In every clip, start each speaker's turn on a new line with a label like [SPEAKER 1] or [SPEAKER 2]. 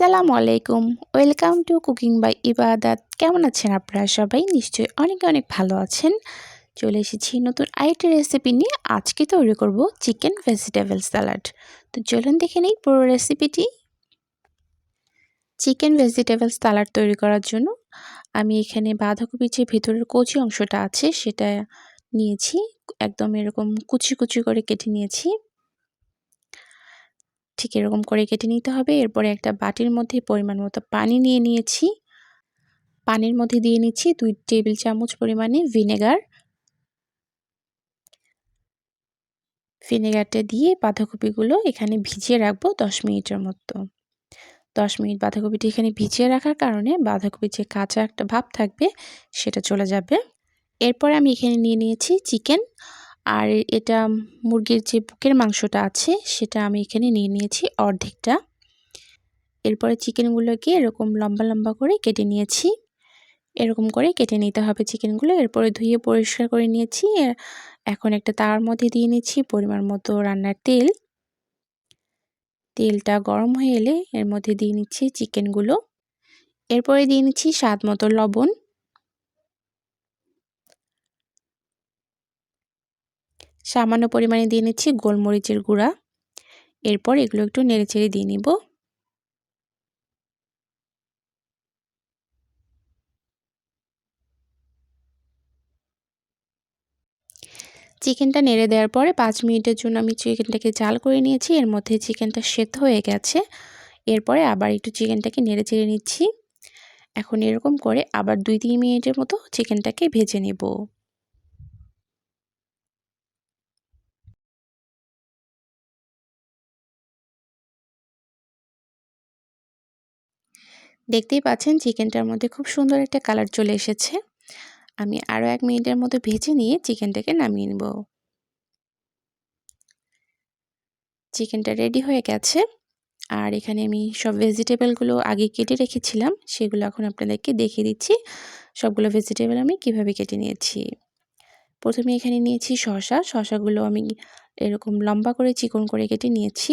[SPEAKER 1] আসসালামু আলাইকুম। Welcome to cooking by ইবাদাত। কেমন আছেন আপনারা সবাই? নিশ্চয়ই অনেক অনেক ভালো আছেন। চলে এসেছি নতুন আরেকটি রেসিপি নিয়ে। আজকে তৈরি করব চিকেন ভেজিটেবল স্যালাড। তো চলুন দেখে নিই পুরো রেসিপিটি। চিকেন ভেজিটেবল স্যালাড তৈরি করার জন্য আমি এখানে বাঁধাকপির যে ভেতরের কচি অংশটা আছে সেটা নিয়েছি। একদম এরকম কুচি কুচি করে কেটে নিয়েছি। ঠিক এরকম করে কেটে নিতে হবে। এরপরে একটা বাটির মধ্যে পরিমাণ মতো পানি নিয়ে নিয়েছি। পানির মধ্যে দিয়ে নিচ্ছি 2 টেবিল চামচ পরিমাণে ভিনেগার। ভিনেগারটা দিয়ে বাঁধাকপিগুলো এখানে ভিজিয়ে রাখবো 10 মিনিটের মতো। 10 মিনিট বাঁধাকপিটা এখানে ভিজিয়ে রাখার কারণে বাঁধাকপির যে কাঁচা একটা ভাব থাকবে সেটা চলে যাবে। এরপর আমি এখানে নিয়ে নিয়েছি চিকেন, আর এটা মুরগির যে বুকের মাংসটা আছে সেটা আমি এখানে নিয়ে নিয়েছি অর্ধেকটা। এরপরে চিকেনগুলোকে এরকম লম্বা লম্বা করে কেটে নিয়েছি। এরকম করে কেটে নিতে হবে চিকেনগুলো। এরপরে ধুয়ে পরিষ্কার করে নিয়েছি। এখন একটা তাওয়ার মধ্যে দিয়ে নিচ্ছি পরিমাণ মতো রান্নার তেল। তেলটা গরম হয়ে এলে এর মধ্যে দিয়ে নিচ্ছি চিকেনগুলো। এরপরে দিয়ে নিচ্ছি স্বাদ মতো লবণ। সামান্য পরিমাণে দিয়ে নিচ্ছি গোলমরিচের গুঁড়া। এরপর এগুলো একটু নেড়েচেড়ে দিয়ে নিব। চিকেনটা নেড়ে দেওয়ার পরে 5 মিনিটের জন্য আমি চিকেনটাকে জাল করে নিয়েছি। এর মধ্যে চিকেনটা সেদ্ধ হয়ে গেছে। এরপরে আবার একটু চিকেনটাকে নেড়েচেড়ে নিচ্ছি। এখন এরকম করে আবার 2-3 মিনিটের মতো চিকেনটাকে ভেজে নেব। দেখতেই পাচ্ছেন চিকেনটার মধ্যে খুব সুন্দর একটা কালার চলে এসেছে। আমি আরও 1 মিনিটের মতো ভেজে নিয়ে চিকেনটাকে নামিয়ে নেব। চিকেনটা রেডি হয়ে গেছে। আর এখানে আমি সব ভেজিটেবলগুলো আগে কেটে রেখেছিলাম, সেগুলো এখন আপনাদেরকে দেখিয়ে দিচ্ছি। সবগুলো ভেজিটেবল আমি কিভাবে কেটে নিয়েছি। প্রথমে এখানে নিয়েছি শসাগুলো আমি এরকম লম্বা করে চিকন করে কেটে নিয়েছি।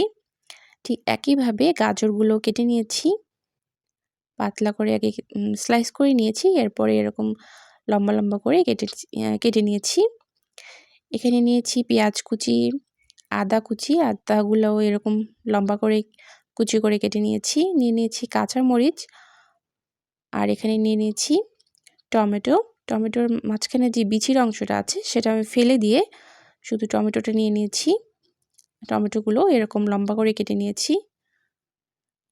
[SPEAKER 1] ঠিক একইভাবে গাজরগুলো কেটে নিয়েছি। পাতলা করে আগে স্লাইস করে নিয়েছি। এরপরে এরকম লম্বা লম্বা করে কেটে নিয়েছি। এখানে নিয়েছি পেঁয়াজ কুচি, আদা কুচি, আদাগুলোও এরকম লম্বা করে কুচি করে কেটে নিয়েছি। নিয়ে নিয়েছি কাঁচামরিচ, আর এখানে নিয়ে নিয়েছি টমেটো। টমেটোর মাঝখানে যে বিচির অংশটা আছে সেটা আমি ফেলে দিয়ে শুধু টমেটোটা নিয়ে নিয়েছি। টমেটোগুলো এরকম লম্বা করে কেটে নিয়েছি।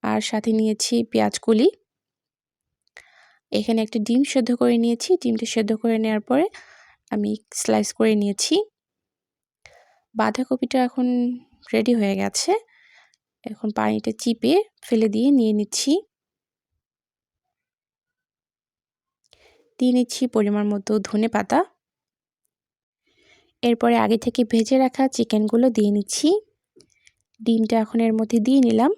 [SPEAKER 1] আর সাথে নিয়েছি পেঁয়াজ কলি। এখানে একটা ডিম সেদ্ধ করে নিয়েছি। ডিমটা সেদ্ধ করে নেওয়ার পরে আমি স্লাইস করে নিয়েছি। বাঁধাকপিটা এখন রেডি হয়ে গেছে। এখন পানিটা চিপে ফেলে দিয়ে নিয়ে নিচ্ছি। দিয়ে নিচ্ছি পরিমাণ মতো ধনেপাতা। এরপরে আগে থেকে ভেজে রাখা চিকেনগুলো দিয়ে নিচ্ছি। ডিমটা এখন এর মধ্যে দিয়ে নিলাম।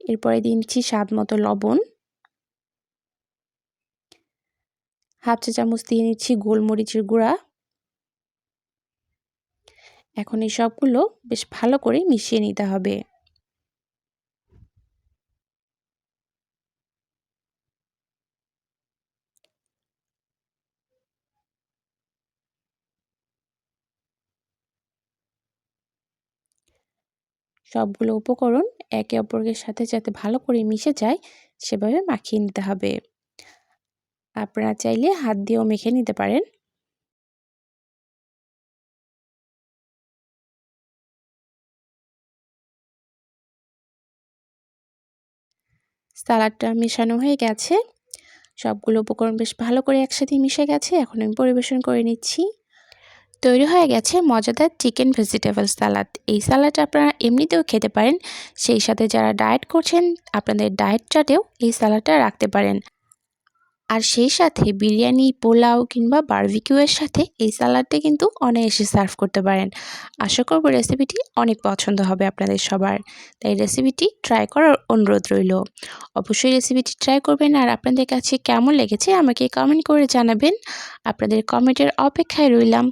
[SPEAKER 1] এরপরে দিয়ে নিচ্ছি স্বাদ মতো লবণ। হাফ চা চামচ দিয়ে নিচ্ছি গোলমরিচের গুঁড়া। এখন এই সবগুলো বেশ ভালো করে মিশিয়ে নিতে হবে। সবগুলো উপকরণ একে অপরের সাথে যাতে ভালো করে মিশে যায় সেভাবে মাখিয়ে নিতে হবে। আপনারা চাইলে হাত দিয়েও মেখে নিতে পারেন। সালাডটা মেশানো হয়ে গেছে। সবগুলো উপকরণ বেশ ভালো করে একসাথে মিশে গেছে। এখন আমি পরিবেশন করে নিচ্ছি। তৈরি হয়ে গেছে মজাদার চিকেন ভেজিটেবল সালাদ। এই সালাডটা আপনারা এমনিতেও খেতে পারেন। সেই সাথে যারা ডায়েট করছেন আপনাদের ডায়েট চার্টেও এই সালাডটা রাখতে পারেন। আর সেই সাথে বিরিয়ানি, পোলাও কিংবা বারবিকিউয়ের সাথে এই সালাডটা কিন্তু অনায়াসে সার্ভ করতে পারেন। আশা করব রেসিপিটি অনেক পছন্দ হবে আপনাদের সবার। তাই রেসিপিটি ট্রাই করার অনুরোধ রইল। অবশ্যই রেসিপিটি ট্রাই করবেন, আর আপনাদের কাছে কেমন লেগেছে আমাকে কমেন্ট করে জানাবেন। আপনাদের কমেন্টের অপেক্ষায় রইলাম।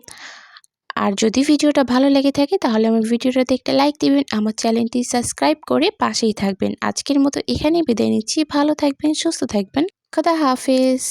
[SPEAKER 1] আর যদি ভিডিওটা ভালো লেগে থাকে তাহলে আমার ভিডিওটাতে একটা লাইক দিবেন, আমার চ্যানেলটি সাবস্ক্রাইব করে পাশেই থাকবেন। আজকের মতো এখানেই বিদায় নিচ্ছি। ভালো থাকবেন, সুস্থ থাকবেন। খোদা হাফেজ।